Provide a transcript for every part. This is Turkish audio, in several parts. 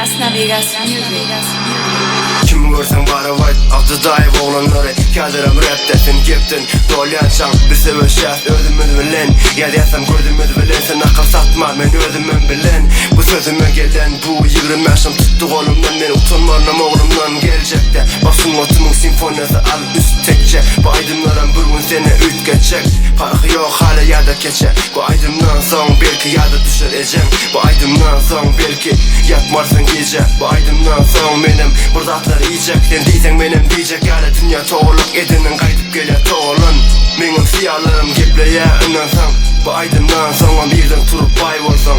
Navigación Kimi görsen bara vayt Avdı dayı oğlanları Kadirem raptesin geptin Dolyançan bir sever şef Ödümüz bilen Yadiyasam gözümüz bilen Sen akıl satma men özümün bilen Bu sözüme gelen bu 25'im tuttu kolumdan Ben utanmarım oğlumdan gelecekte Basın otumun simfoniyası al üst tekçe Bu aydınlarım bir gün seni üt geçecek Farkı yok hala ya da keçe Bu aydımdan son belki ya da düşüreceğim Bu aydımdan son belki yatmarsın gece Bu aydımdan son benim burada atları yiyecek Sen diysen benim diyecek ya da dünya toğuluk edinin kaydıp geliyor toğulun Benim siyahlarım gepleye önlensen Bu aydımdan sonra birden turup baybolsan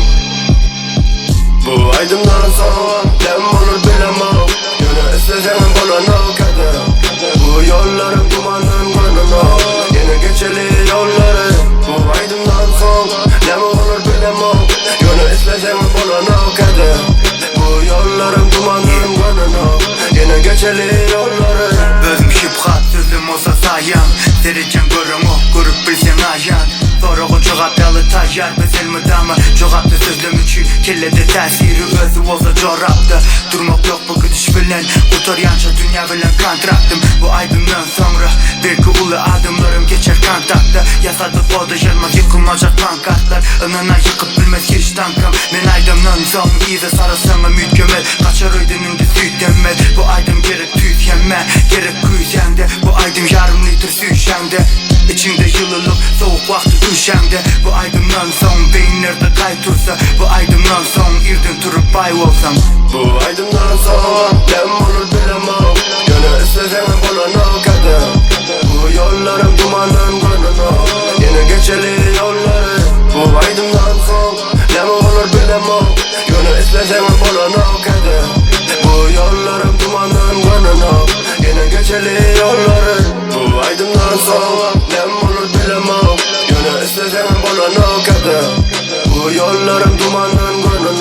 Bu aydımdan sonra dem olur bilemem Yine istesen bulan o kadar Bu yolların dumanın gönlüm Yine geçeli yolları Bu aydımdan sonra dem olur bilemem Yine istesen bulan o kadar Bu yolların dumanın gönlüm Yine geçeli yolları Özüm şıpkat sözüm olsa sayam Dereceğim görüm o grup bilsen ajan Soruğu çoğapyalı tayyar bezel mıdamı Çoğaptı sözüm üçü kellede tesiri özü olsa çoraptı Durmak yok bu gidiş bilen Utoryanca dünya bilen kontraktım Bu aydımdan sonra belki ulu adımlarım geçer kontakta Yasadık oldu yılmaz yıkılmayacak pankartlar Önüne yıkıp bilmez hiç tankam Ben aydımdan son iyice sarılsana mükemmel Kaçar öydünün de süt denmez Bu aydım gerek tüyt yemme Gerek küysende Bu aydım yarım litre süt şemde İçinde yılılık soğuk vakti düşemde Bu aydımdan son beyinlerde kaytursa Bu aydımdan son irden turup bayvolsam Bu aydımdan sonra dem olur bilemem Gönül istesen bulan o kadar Bu yolların dumanın gönlüm Yine geçeli yolları Bu aydımdan sonra dem olur bilemem Gönül istesen bulan o kadar Bu yolların dumanın gönlüm Yine geçeli yolları Bu aydımdan sonra dem olur bilemem Gönül istesen bulan o kadar Bu yolların dumanın gönlüm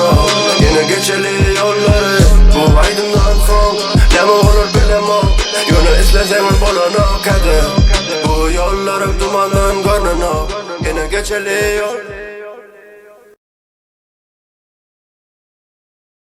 Yine geçeli yolları Bu aydımdan sonra dem olur bilemem Gönül istesen bulan o kadar Bu yolların dumanın gönlüm Yine geçeli yolları